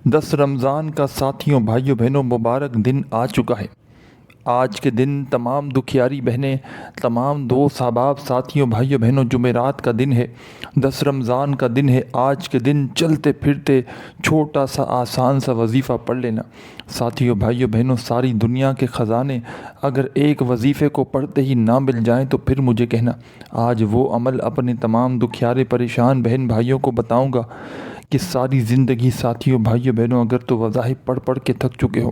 10 رمضان کا ساتھیوں بھائیوں بہنوں مبارک دن آ چکا ہے۔ آج کے دن تمام دکھیاری بہنیں، تمام دوست احباب، ساتھیوں بھائیوں بہنوں جمعرات کا دن ہے، 10 رمضان کا دن ہے۔ آج کے دن چلتے پھرتے چھوٹا سا آسان سا وظیفہ پڑھ لینا۔ ساتھیوں بھائیوں بہنوں، ساری دنیا کے خزانے اگر ایک وظیفے کو پڑھتے ہی نہ مل جائیں تو پھر مجھے کہنا۔ آج وہ عمل اپنے تمام دکھیارے پریشان بہن بھائیوں کو بتاؤں گا کہ ساری زندگی ساتھیوں بھائیوں بہنوں اگر تو وظائف پڑھ پڑھ کے تھک چکے ہو،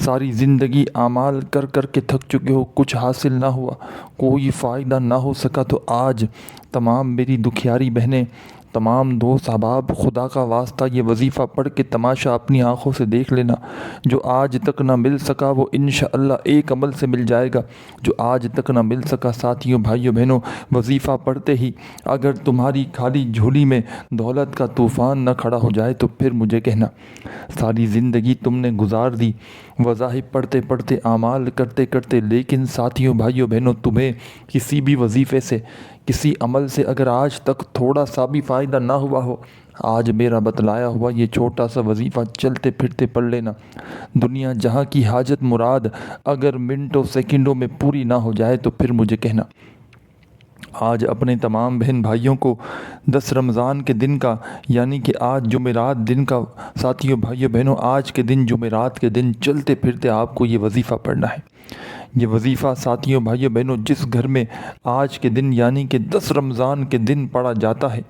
ساری زندگی اعمال کر کر کے تھک چکے ہو، کچھ حاصل نہ ہوا، کوئی فائدہ نہ ہو سکا، تو آج تمام میری دکھیاری بہنیں، تمام دوست احباب، خدا کا واسطہ یہ وظیفہ پڑھ کے تماشا اپنی آنکھوں سے دیکھ لینا۔ جو آج تک نہ مل سکا وہ انشاءاللہ ایک عمل سے مل جائے گا۔ جو آج تک نہ مل سکا ساتھیوں بھائیوں بہنوں، وظیفہ پڑھتے ہی اگر تمہاری خالی جھولی میں دولت کا طوفان نہ کھڑا ہو جائے تو پھر مجھے کہنا۔ ساری زندگی تم نے گزار دی وظائف پڑھتے پڑھتے، اعمال کرتے کرتے، لیکن ساتھیوں بھائیوں بہنوں تمہیں کسی بھی وظیفے سے، کسی عمل سے اگر آج تک تھوڑا سا بھی فائدہ نہ ہوا ہو، آج میرا بتلایا ہوا یہ چھوٹا سا وظیفہ چلتے پھرتے پڑھ لینا۔ دنیا جہاں کی حاجت مراد اگر منٹوں سیکنڈوں میں پوری نہ ہو جائے تو پھر مجھے کہنا۔ آج اپنے تمام بہن بھائیوں کو 10 رمضان کے دن کا، یعنی کہ آج جمعرات دن کا، ساتھیوں بھائیوں بہنوں آج کے دن جمعرات کے دن چلتے پھرتے آپ کو یہ وظیفہ پڑھنا ہے۔ یہ وظیفہ ساتھیوں بھائیوں بہنوں جس گھر میں آج کے دن یعنی کہ 10 رمضان کے دن پڑھا جاتا ہے،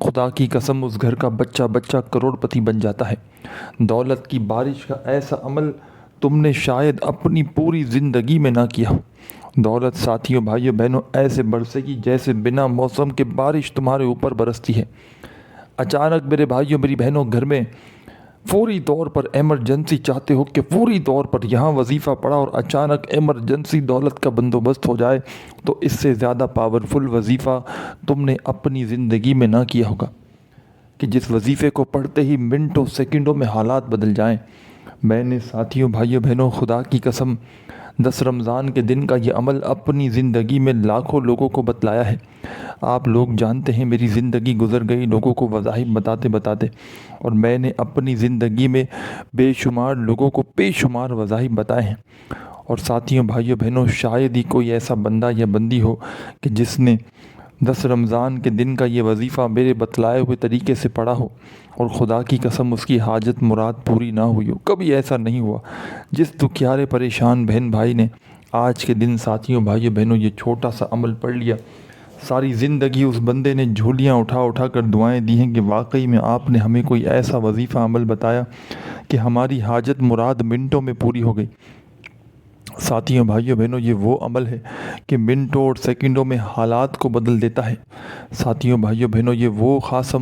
خدا کی قسم اس گھر کا بچہ بچہ کروڑ پتی بن جاتا ہے۔ دولت کی بارش کا ایسا عمل تم نے شاید اپنی پوری زندگی میں نہ کیا ہو۔ دولت ساتھیوں بھائیوں بہنوں ایسے برسے گی جیسے بنا موسم کے بارش تمہارے اوپر برستی ہے۔ اچانک میرے بھائیوں میری بہنوں گھر میں فوری طور پر ایمرجنسی چاہتے ہو کہ فوری طور پر یہاں وظیفہ پڑھا اور اچانک ایمرجنسی دولت کا بندوبست ہو جائے، تو اس سے زیادہ پاورفل وظیفہ تم نے اپنی زندگی میں نہ کیا ہوگا کہ جس وظیفے کو پڑھتے ہی منٹوں سیکنڈوں میں حالات بدل جائیں۔ میں نے ساتھیوں بھائیوں بہنوں خدا کی قسم 10 رمضان کے دن کا یہ عمل اپنی زندگی میں لاکھوں لوگوں کو بتلایا ہے۔ آپ لوگ جانتے ہیں میری زندگی گزر گئی لوگوں کو وظائف بتاتے بتاتے، اور میں نے اپنی زندگی میں بے شمار لوگوں کو بے شمار وظائف بتائے ہیں۔ اور ساتھیوں بھائیوں بہنوں شاید ہی کوئی ایسا بندہ یا بندی ہو کہ جس نے 10 رمضان کے دن کا یہ وظیفہ میرے بتلائے ہوئے طریقے سے پڑھا ہو اور خدا کی قسم اس کی حاجت مراد پوری نہ ہوئی ہو۔ کبھی ایسا نہیں ہوا۔ جس دکھیارے پریشان بہن بھائی نے آج کے دن ساتھیوں بھائیوں بہنوں یہ چھوٹا سا عمل پڑھ لیا، ساری زندگی اس بندے نے جھولیاں اٹھا اٹھا کر دعائیں دی ہیں کہ واقعی میں آپ نے ہمیں کوئی ایسا وظیفہ عمل بتایا کہ ہماری حاجت مراد منٹوں میں پوری ہو گئی۔ ساتھیوں بھائیوں بہنوں یہ وہ عمل ہے کہ منٹوں اور سیکنڈوں میں حالات کو بدل دیتا ہے۔ ساتھیوں بھائیوں بہنوں یہ وہ خاص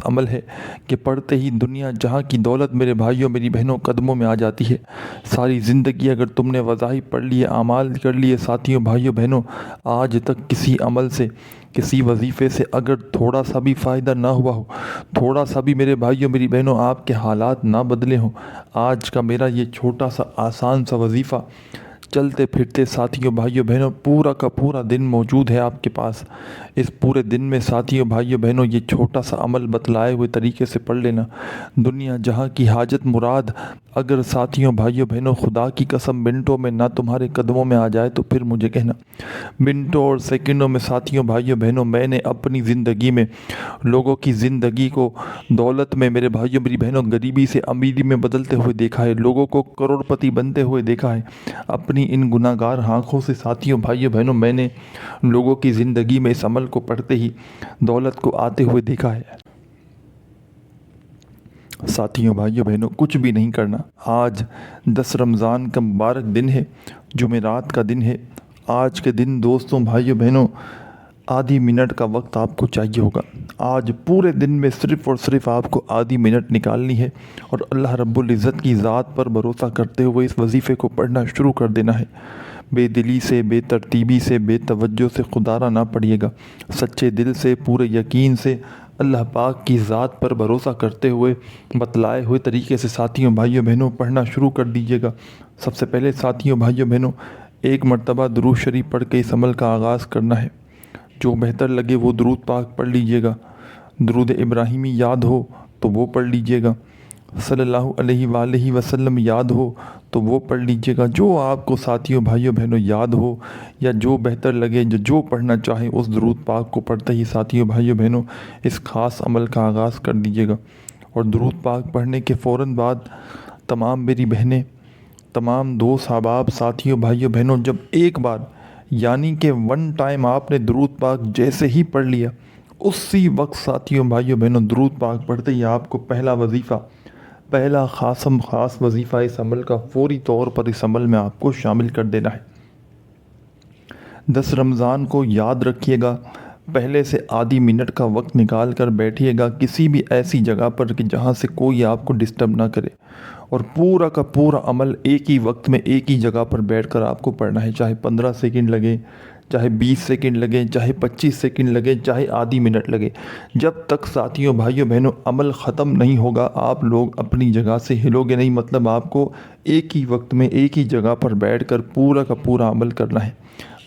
عمل ہے کہ پڑھتے ہی دنیا جہاں کی دولت میرے بھائیوں میری بہنوں قدموں میں آ جاتی ہے۔ ساری زندگی اگر تم نے وظائف پڑھ لیے، اعمال کر لیے، ساتھیوں بھائیوں بہنوں آج تک کسی عمل سے، کسی وظیفے سے اگر تھوڑا سا بھی فائدہ نہ ہوا ہو، تھوڑا سا بھی میرے بھائیوں میری بہنوں آپ کے حالات نہ بدلے ہوں، آج کا میرا یہ چھوٹا سا آسان سا وظیفہ چلتے پھرتے ساتھیوں بھائیوں بہنوں پورا کا پورا دن موجود ہے آپ کے پاس۔ اس پورے دن میں ساتھیوں بھائیوں بہنوں یہ چھوٹا سا عمل بتلائے ہوئے طریقے سے پڑھ لینا۔ دنیا جہاں کی حاجت مراد اگر ساتھیوں بھائیوں بہنوں خدا کی قسم منٹوں میں نہ تمہارے قدموں میں آ جائے تو پھر مجھے کہنا۔ منٹوں اور سیکنڈوں میں ساتھیوں بھائیوں بہنوں میں نے اپنی زندگی میں لوگوں کی زندگی کو دولت میں، میرے بھائیوں میری بہنوں غریبی سے امیری میں بدلتے ہوئے دیکھا ہے، لوگوں کو کروڑ پتی بنتے ہوئے دیکھا ہے۔ اپنی ان گناہ گار آنکھوں سے ساتھیوں بھائیوں بہنوں میں نے لوگوں کی زندگی میں اس عمل کو پڑھتے ہی دولت کو آتے ہوئے دیکھا ہے۔ ساتھیوں بھائیوں بہنوں کچھ بھی نہیں کرنا۔ آج 10 رمضان کا مبارک دن ہے، جمعرات کا دن ہے۔ آج کے دن دوستوں بھائیوں بہنوں آدھی منٹ کا وقت آپ کو چاہیے ہوگا۔ آج پورے دن میں صرف اور صرف آپ کو آدھی منٹ نکالنی ہے اور اللہ رب العزت کی ذات پر بھروسہ کرتے ہوئے اس وظیفے کو پڑھنا شروع کر دینا ہے۔ بے دلی سے، بے ترتیبی سے، بے توجہ سے خدا را نہ پڑھیے گا، سچے دل سے، پورے یقین سے، اللہ پاک کی ذات پر بھروسہ کرتے ہوئے بتلائے ہوئے طریقے سے ساتھیوں بھائیوں بہنوں پڑھنا شروع کر دیجیے گا۔ سب سے پہلے ساتھیوں بھائیوں بہنوں ایک مرتبہ درود شریف پڑھ کے اس عمل کا آغاز کرنا ہے۔ جو بہتر لگے وہ درود پاک پڑھ لیجیے گا۔ درود ابراہیمی یاد ہو تو وہ پڑھ لیجیے گا۔ صلی اللہ علیہ وآلہ وسلم یاد ہو تو وہ پڑھ لیجئے گا، جو آپ کو ساتھیوں بھائیوں بہنوں یاد ہو یا جو بہتر لگے، جو پڑھنا چاہیں اس درود پاک کو پڑھتے ہی ساتھیوں بھائیوں بہنوں اس خاص عمل کا آغاز کر دیجئے گا۔ اور درود پاک پڑھنے کے فوراً بعد تمام میری بہنیں، تمام دوست احباب، ساتھیوں بھائیوں بہنوں، جب ایک بار یعنی کہ ون ٹائم آپ نے درود پاک جیسے ہی پڑھ لیا، اسی وقت ساتھیوں بھائیوں بہنوں درود پاک پڑھتے ہی آپ کو پہلا وظیفہ، پہلا خاص وظیفہ اس عمل کا فوری طور پر اس عمل میں آپ کو شامل کر دینا ہے۔ 10 رمضان کو یاد رکھیے گا، پہلے سے آدھی منٹ کا وقت نکال کر بیٹھیے گا کسی بھی ایسی جگہ پر کہ جہاں سے کوئی آپ کو ڈسٹرب نہ کرے، اور پورا کا پورا عمل ایک ہی وقت میں ایک ہی جگہ پر بیٹھ کر آپ کو پڑھنا ہے، چاہے 15 سیکنڈ لگے، چاہے 20 سیکنڈ لگے، چاہے 25 سیکنڈ لگے، چاہے آدھی منٹ لگے، جب تک ساتھیوں بھائیوں بہنوں عمل ختم نہیں ہوگا آپ لوگ اپنی جگہ سے ہلو گے نہیں۔ مطلب آپ کو ایک ہی وقت میں ایک ہی جگہ پر بیٹھ کر پورا کا پورا عمل کرنا ہے۔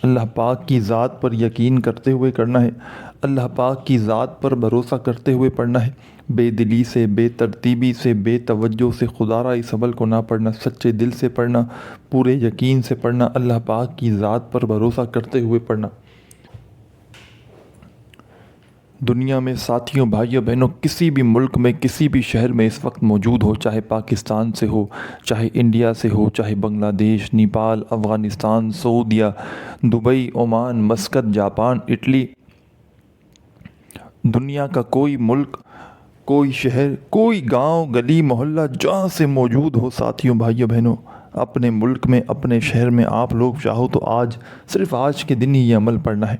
اللہ پاک کی ذات پر یقین کرتے ہوئے کرنا ہے، اللہ پاک کی ذات پر بھروسہ کرتے ہوئے پڑھنا ہے، بے دلی سے، بے ترتیبی سے، بے توجہ سے خدا را اس عمل کو نہ پڑھنا، سچے دل سے پڑھنا، پورے یقین سے پڑھنا، اللہ پاک کی ذات پر بھروسہ کرتے ہوئے پڑھنا۔ دنیا میں ساتھیوں بھائیوں بہنوں کسی بھی ملک میں، کسی بھی شہر میں اس وقت موجود ہو، چاہے پاکستان سے ہو، چاہے انڈیا سے ہو، چاہے بنگلہ دیش، نیپال، افغانستان، سعودیہ، دبئی، عمان، مسقط، جاپان، اٹلی، دنیا کا کوئی ملک، کوئی شہر، کوئی گاؤں، گلی، محلہ، جہاں سے موجود ہو ساتھیوں بھائیوں بہنوں، اپنے ملک میں، اپنے شہر میں آپ لوگ چاہو تو آج، صرف آج کے دن ہی یہ عمل پڑھنا ہے۔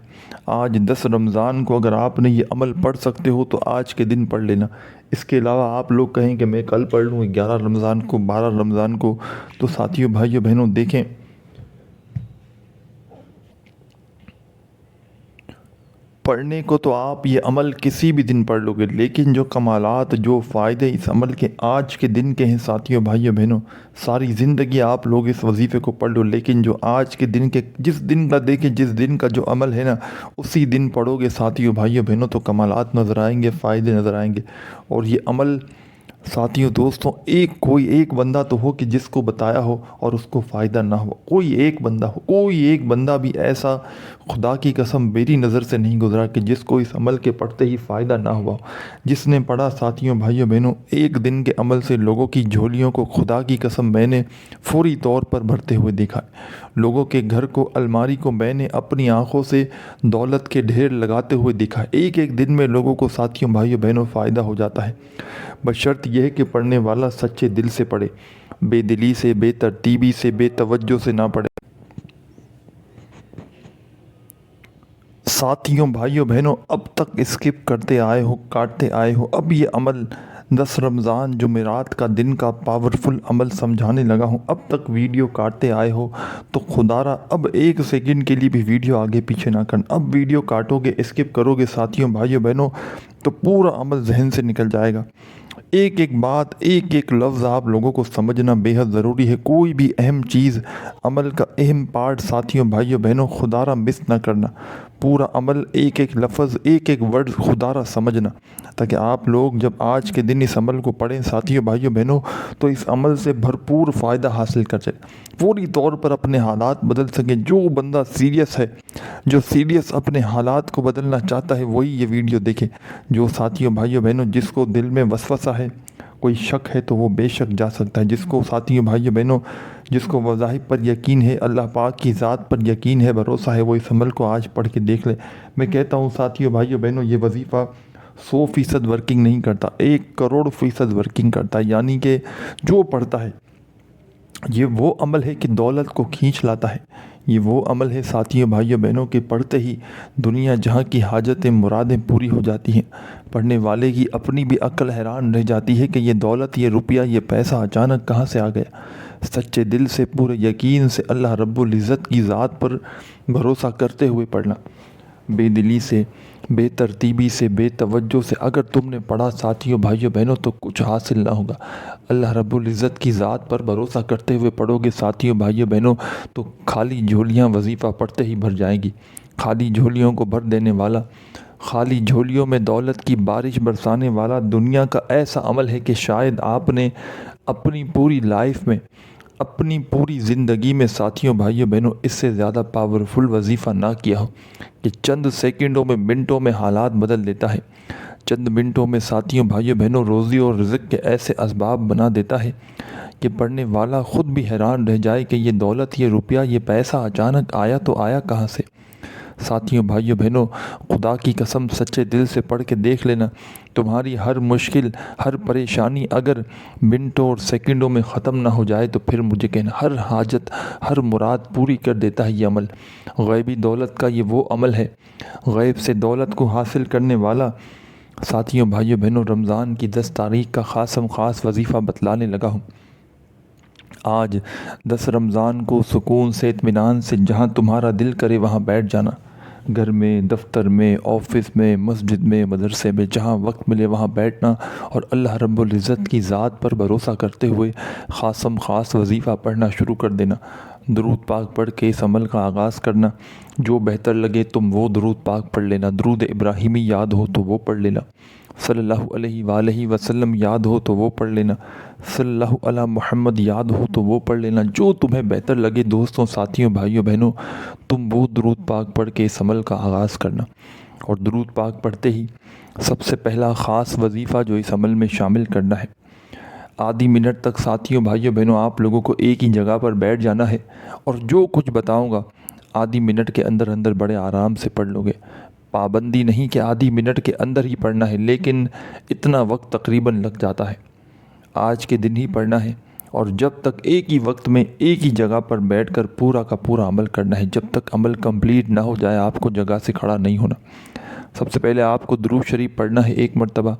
آج 10 رمضان کو اگر آپ نے یہ عمل پڑھ سکتے ہو تو آج کے دن پڑھ لینا۔ اس کے علاوہ آپ لوگ کہیں کہ میں کل پڑھ لوں، 11 رمضان کو، 12 رمضان کو، تو ساتھیوں بھائیوں بہنوں دیکھیں، پڑھنے کو تو آپ یہ عمل کسی بھی دن پڑھ لو گے، لیکن جو کمالات، جو فائدے اس عمل کے آج کے دن کے ہیں ساتھیوں بھائیوں بہنوں، ساری زندگی آپ لوگ اس وظیفے کو پڑھ لو، لیکن جو آج کے دن کے، جس دن کا دیکھیں، جس دن کا جو عمل ہے نا، اسی دن پڑھو گے ساتھیوں بھائیوں بہنوں تو کمالات نظر آئیں گے، فائدے نظر آئیں گے۔ اور یہ عمل ساتھیوں دوستوں، کوئی ایک بندہ تو ہو کہ جس کو بتایا ہو اور اس کو فائدہ نہ ہو، کوئی ایک بندہ ہو، کوئی ایک بندہ بھی ایسا خدا کی قسم میری نظر سے نہیں گزرا کہ جس کو اس عمل کے پڑھتے ہی فائدہ نہ ہوا ہو۔ جس نے پڑھا ساتھیوں بھائیوں بہنوں، ایک دن کے عمل سے لوگوں کی جھولیوں کو خدا کی قسم میں نے فوری طور پر بھرتے ہوئے دیکھا ہے، لوگوں کے گھر کو، الماری کو میں نے اپنی آنکھوں سے دولت کے ڈھیر لگاتے ہوئے دیکھا ہے۔ ایک دن میں لوگوں کو ساتھیوں بھائیوں بہنوں فائدہ ہو جاتا ہے، بشرط یہ ہے کہ پڑھنے والا سچے دل سے پڑھے، بے دلی سے، بے ترتیبی سے، بے توجہ سے نہ پڑھے۔ ساتھیوں بھائیوں بہنوں اب تک اسکپ کرتے آئے ہو، کاٹتے آئے ہو، اب یہ عمل 10 رمضان جمعرات کا دن کا پاورفل عمل سمجھانے لگا ہوں، اب تک ویڈیو کاٹتے آئے ہو تو خدا را اب 1 سیکنڈ کے لیے بھی ویڈیو آگے پیچھے نہ کرنا۔ اب ویڈیو کاٹو گے، اسکپ کرو گے ساتھیوں بھائیوں بہنوں تو پورا عمل ذہن سے نکل جائے گا۔ ایک بات، ایک لفظ آپ لوگوں کو سمجھنا بے حد ضروری ہے۔ کوئی بھی اہم چیز، عمل کا اہم پارٹ ساتھیوں بھائیوں بہنوں خدا را مس نہ کرنا، پورا عمل ایک لفظ، ایک ورڈ خدا را سمجھنا، تاکہ آپ لوگ جب آج کے دن اس عمل کو پڑھیں ساتھیوں بھائیوں بہنوں تو اس عمل سے بھرپور فائدہ حاصل کر سکیں، فوری طور پر اپنے حالات بدل سکیں۔ جو بندہ سیریس ہے، جو سیریس اپنے حالات کو بدلنا چاہتا ہے، وہی یہ ویڈیو دیکھے۔ جو ساتھیوں بھائیوں بہنوں جس کو دل میں وسوسہ ہے، کوئی شک ہے تو وہ بے شک جا سکتا ہے۔ جس کو ساتھیوں بھائیوں بہنوں، جس کو وظائف پر یقین ہے، اللہ پاک کی ذات پر یقین ہے، بھروسہ ہے، وہ اس عمل کو آج پڑھ کے دیکھ لے۔ میں کہتا ہوں ساتھیوں بھائیوں بہنوں، یہ وظیفہ 100% ورکنگ نہیں کرتا، 1 کروڑ فیصد ورکنگ کرتا ہے، یعنی کہ جو پڑھتا ہے، یہ وہ عمل ہے کہ دولت کو کھینچ لاتا ہے۔ یہ وہ عمل ہے ساتھیوں بھائیوں بہنوں کے پڑھتے ہی دنیا جہاں کی حاجتیں، مرادیں پوری ہو جاتی ہیں۔ پڑھنے والے کی اپنی بھی عقل حیران رہ جاتی ہے کہ یہ دولت، یہ روپیہ، یہ پیسہ اچانک کہاں سے آ گیا۔ سچے دل سے، پورے یقین سے، اللہ رب العزت کی ذات پر بھروسہ کرتے ہوئے پڑھنا، بے دلی سے، بے ترتیبی سے، بے توجہ سے۔ اگر تم نے پڑھا ساتھیوں بھائیوں بہنوں تو کچھ حاصل نہ ہوگا۔ اللہ رب العزت کی ذات پر بھروسہ کرتے ہوئے پڑھو گے ساتھیوں بھائیوں بہنوں تو خالی جھولیاں وظیفہ پڑھتے ہی بھر جائیں گی۔ خالی جھولیوں کو بھر دینے والا خالی جھولیوں میں دولت کی بارش برسانے والا دنیا کا ایسا عمل ہے کہ شاید آپ نے اپنی پوری لائف میں، اپنی پوری زندگی میں ساتھیوں بھائیوں بہنوں اس سے زیادہ پاورفل وظیفہ نہ کیا ہو کہ چند سیکنڈوں میں، منٹوں میں حالات بدل دیتا ہے۔ چند منٹوں میں ساتھیوں بھائیوں بہنوں روزی اور رزق کے ایسے اسباب بنا دیتا ہے کہ پڑھنے والا خود بھی حیران رہ جائے کہ یہ دولت، یہ روپیہ، یہ پیسہ اچانک آیا تو آیا کہاں سے۔ ساتھیوں بھائیوں بہنوں، خدا کی قسم سچے دل سے پڑھ کے دیکھ لینا، تمہاری ہر مشکل، ہر پریشانی اگر منٹوں اور سیکنڈوں میں ختم نہ ہو جائے تو پھر مجھے کہنا، ہر حاجت، ہر مراد پوری کر دیتا ہے یہ عمل۔ غیبی دولت کا یہ وہ عمل ہے، غیب سے دولت کو حاصل کرنے والا۔ ساتھیوں بھائیوں بہنوں، رمضان کی 10 تاریخ کا خاص وظیفہ بتلانے لگا ہوں۔ آج 10 رمضان کو سکون سے، اطمینان سے، جہاں تمہارا دل کرے وہاں بیٹھ جانا، گھر میں، دفتر میں، آفس میں، مسجد میں، مدرسے میں، جہاں وقت ملے وہاں بیٹھنا اور اللہ رب العزت کی ذات پر بھروسہ کرتے ہوئے خاص وظیفہ پڑھنا شروع کر دینا۔ درود پاک پڑھ کے اس عمل کا آغاز کرنا۔ جو بہتر لگے تم وہ درود پاک پڑھ لینا، درود ابراہیمی یاد ہو تو وہ پڑھ لینا، صلی اللہ علیہ وآلہ وسلم یاد ہو تو وہ پڑھ لینا، صلی اللہ علی محمد یاد ہو تو وہ پڑھ لینا، جو تمہیں بہتر لگے دوستوں، ساتھیوں، بھائیوں بہنوں، تم وہ درود پاک پڑھ کے اس عمل کا آغاز کرنا۔ اور درود پاک پڑھتے ہی سب سے پہلا خاص وظیفہ جو اس عمل میں شامل کرنا ہے، آدھی منٹ تک ساتھیوں، بھائیوں بہنوں، آپ لوگوں کو ایک ہی جگہ پر بیٹھ جانا ہے اور جو کچھ بتاؤں گا آدھی منٹ کے اندر بڑے آرام سے پڑھ لو گے۔ پابندی نہیں کہ آدھی منٹ کے اندر ہی پڑھنا ہے، لیکن اتنا وقت تقریباً لگ جاتا ہے۔ آج کے دن ہی پڑھنا ہے اور جب تک ایک ہی وقت میں ایک ہی جگہ پر بیٹھ کر پورا کا پورا عمل کرنا ہے، جب تک عمل کمپلیٹ نہ ہو جائے آپ کو جگہ سے کھڑا نہیں ہونا۔ سب سے پہلے آپ کو درود شریف پڑھنا ہے 1 مرتبہ،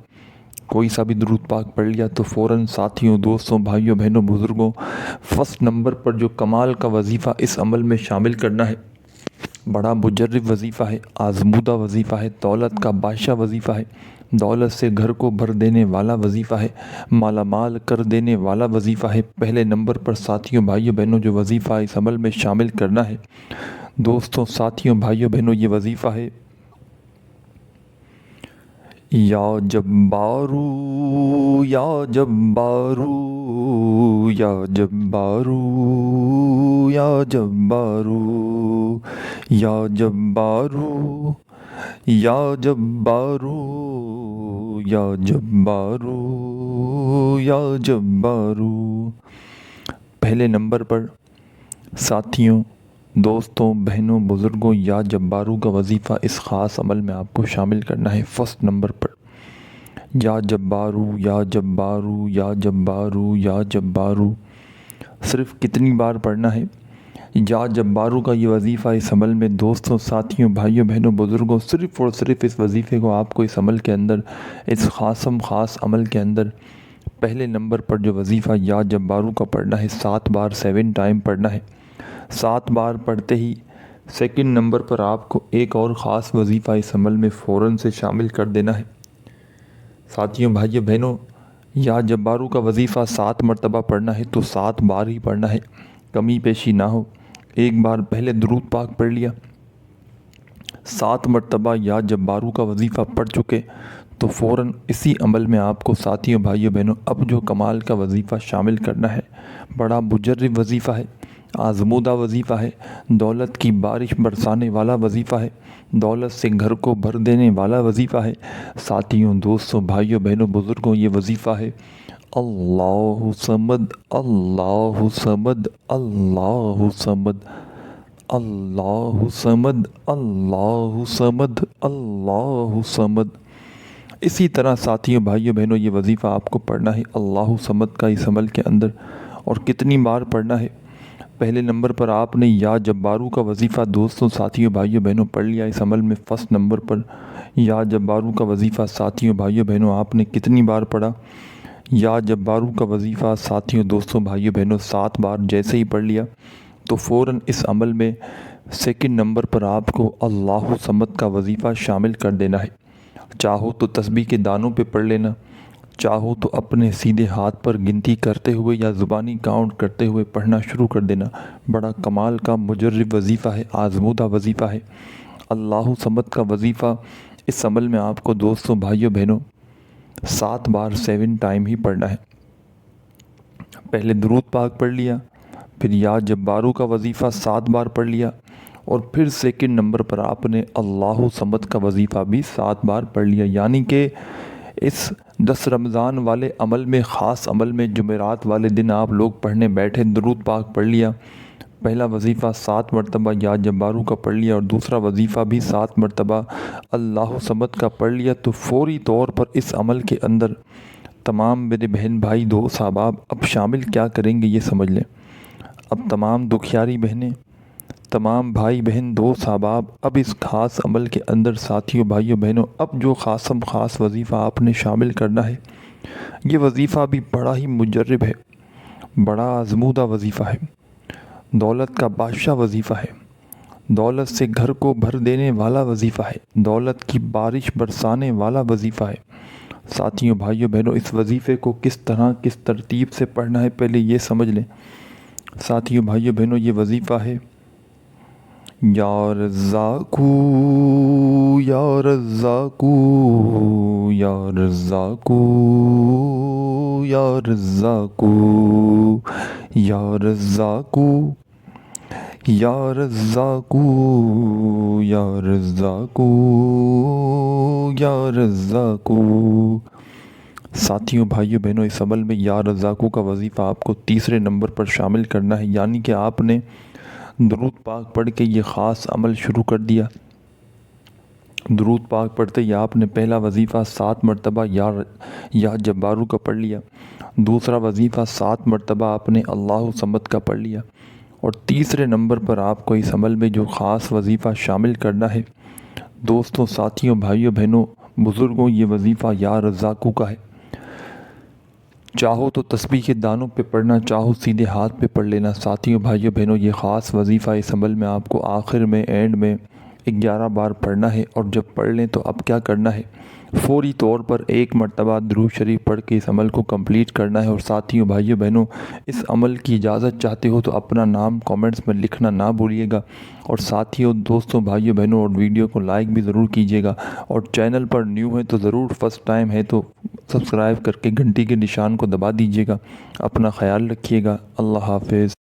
کوئی سا بھی درود پاک پڑھ لیا تو فوراً ساتھیوں، دوستوں، بھائیوں بہنوں، بزرگوں، فرسٹ نمبر پر جو کمال کا وظیفہ اس عمل میں شامل کرنا ہے، بڑا مجرب وظیفہ ہے، آزمودہ وظیفہ ہے، دولت کا بادشاہ وظیفہ ہے، دولت سے گھر کو بھر دینے والا وظیفہ ہے، مالا مال کر دینے والا وظیفہ ہے۔ پہلے نمبر پر ساتھیوں، بھائیوں بہنوں، جو وظیفہ اس عمل میں شامل کرنا ہے دوستوں، ساتھیوں، بھائیوں بہنوں، یہ وظیفہ ہے، یا جبارو یا جبارو یا جبارو یا جبارو یا جبارو یا جبارو یا جبارو یا جبارو۔ پہلے نمبر پر ساتھیوں، دوستوں، بہنوں، بزرگوں، یا جبارو کا وظیفہ اس خاص عمل میں آپ کو شامل کرنا ہے۔ فرسٹ نمبر پر یا جبارو یا جبارو یا جبارو یا جبارو۔ صرف کتنی بار پڑھنا ہے یا جبارو کا یہ وظیفہ اس عمل میں دوستوں، ساتھیوں، بھائیوں بہنوں، بزرگوں، صرف اور صرف اس وظیفے کو آپ کو اس عمل کے اندر، اس خاص عمل کے اندر پہلے نمبر پر جو وظیفہ یا جبارو کا پڑھنا ہے 7 بار 7 ٹائم پڑھنا ہے۔ 7 بار پڑھتے ہی سیکنڈ نمبر پر آپ کو ایک اور خاص وظیفہ اس عمل میں فوراً سے شامل کر دینا ہے۔ ساتھیوں، بھائیوں بہنوں، یا جبارو کا وظیفہ 7 مرتبہ پڑھنا ہے تو 7 بار ہی پڑھنا ہے، کمی پیشی نہ ہو۔ ایک بار پہلے درود پاک پڑھ لیا، 7 مرتبہ یا جبارو کا وظیفہ پڑھ چکے تو فوراً اسی عمل میں آپ کو ساتھیوں، بھائیوں بہنوں، اب جو کمال کا وظیفہ شامل کرنا ہے، بڑا مجرب وظیفہ ہے، آزمودہ وظیفہ ہے، دولت کی بارش برسانے والا وظیفہ ہے، دولت سے گھر کو بھر دینے والا وظیفہ ہے۔ ساتھیوں، دوستوں، بھائیوں بہنوں، بزرگوں، یہ وظیفہ ہے، اللہ صمد اللہ صمد اللہ صمد اللہ صمد اللہ صمد اللہ صمد۔ اسی طرح ساتھیوں، بھائیوں بہنوں، یہ وظیفہ آپ کو پڑھنا ہے اللہ صمد کا اس عمل کے اندر۔ اور کتنی بار پڑھنا ہے؟ پہلے نمبر پر آپ نے یا جبارو کا وظیفہ دوستوں، ساتھیوں، بھائیوں بہنوں پڑھ لیا اس عمل میں۔ فرسٹ نمبر پر یا جبارو کا وظیفہ ساتھیوں، بھائیوں بہنوں آپ نے کتنی بار پڑھا؟ یا جبارو کا وظیفہ ساتھیوں، دوستوں، بھائیوں بہنوں 7 بار جیسے ہی پڑھ لیا تو فوراً اس عمل میں سیکنڈ نمبر پر آپ کو اللہ صمد کا وظیفہ شامل کر دینا ہے۔ چاہو تو تسبیح کے دانوں پہ پڑھ لینا، چاہو تو اپنے سیدھے ہاتھ پر گنتی کرتے ہوئے یا زبانی کاؤنٹ کرتے ہوئے پڑھنا شروع کر دینا۔ بڑا کمال کا مجرب وظیفہ ہے، آزمودہ وظیفہ ہے۔ اللہ صمد کا وظیفہ اس عمل میں آپ کو دوستوں بھائیوں بہنوں 7 بار 7 ٹائم ہی پڑھنا ہے۔ پہلے درود پاک پڑھ لیا، پھر یا جبارو کا وظیفہ 7 بار پڑھ لیا، اور پھر سیکنڈ نمبر پر آپ نے اللہ صمد کا وظیفہ بھی 7 بار پڑھ لیا۔ یعنی کہ اس 10 رمضان والے عمل میں، خاص عمل میں، جمعرات والے دن آپ لوگ پڑھنے بیٹھے، درود پاک پڑھ لیا، پہلا وظیفہ 7 مرتبہ یا جبارو کا پڑھ لیا اور دوسرا وظیفہ بھی 7 مرتبہ اللہ صمد کا پڑھ لیا، تو فوری طور پر اس عمل کے اندر تمام میرے بہن بھائی دوست احباب اب شامل کیا کریں گے یہ سمجھ لیں۔ اب تمام دکھیاری بہنیں، تمام بھائی بہن دوست احباب اب اس خاص عمل کے اندر ساتھیوں بھائیوں بہنوں اب جو خاص وظیفہ آپ نے شامل کرنا ہے، یہ وظیفہ بھی بڑا ہی مجرب ہے، بڑا آزمودہ وظیفہ ہے، دولت کا بادشاہ وظیفہ ہے، دولت سے گھر کو بھر دینے والا وظیفہ ہے، دولت کی بارش برسانے والا وظیفہ ہے۔ ساتھیوں بھائیوں بہنوں اس وظیفے کو کس طرح کس ترتیب سے پڑھنا ہے پہلے یہ سمجھ لیں۔ ساتھیوں بھائیوں بہنوں یہ وظیفہ ہے یا رزاقو یا رزاقو یا رزاقو یا رزاقو یا رزاقو یا رزاقو یا رزاقو یا رزاقو۔ ساتھیوں بھائیوں بہنوں اس عمل میں یا رزاقو کا وظیفہ آپ کو تیسرے نمبر پر شامل کرنا ہے، یعنی کہ آپ نے درود پاک پڑھ کے یہ خاص عمل شروع کر دیا۔ درود پاک پڑھتے ہی آپ نے پہلا وظیفہ 7 مرتبہ یا جبارو کا پڑھ لیا، دوسرا وظیفہ 7 مرتبہ آپ نے اللہ صمد کا پڑھ لیا، اور تیسرے نمبر پر آپ کو اس عمل میں جو خاص وظیفہ شامل کرنا ہے دوستوں ساتھیوں بھائیوں بہنوں بزرگوں، یہ وظیفہ یا رزاقو کا ہے۔ چاہو تو تسبیح کے دانوں پہ پڑھنا، چاہو سیدھے ہاتھ پہ پڑھ لینا۔ ساتھیوں بھائیوں بہنوں یہ خاص وظیفہ اس عمل میں آپ کو آخر میں اینڈ میں 11 بار پڑھنا ہے، اور جب پڑھ لیں تو اب کیا کرنا ہے، فوری طور پر 1 مرتبہ درود شریف پڑھ کے اس عمل کو کمپلیٹ کرنا ہے۔ اور ساتھیوں بھائیوں بہنوں اس عمل کی اجازت چاہتے ہو تو اپنا نام کامنٹس میں لکھنا نہ بھولیے گا، اور ساتھیوں دوستوں بھائیوں بہنوں اور ویڈیو کو لائک بھی ضرور کیجیے گا، اور چینل پر نیو ہیں تو ضرور فرسٹ ٹائم ہے تو سبسکرائب کر کے گھنٹی کے نشان کو دبا دیجیے گا۔ اپنا خیال رکھیے گا، اللہ حافظ۔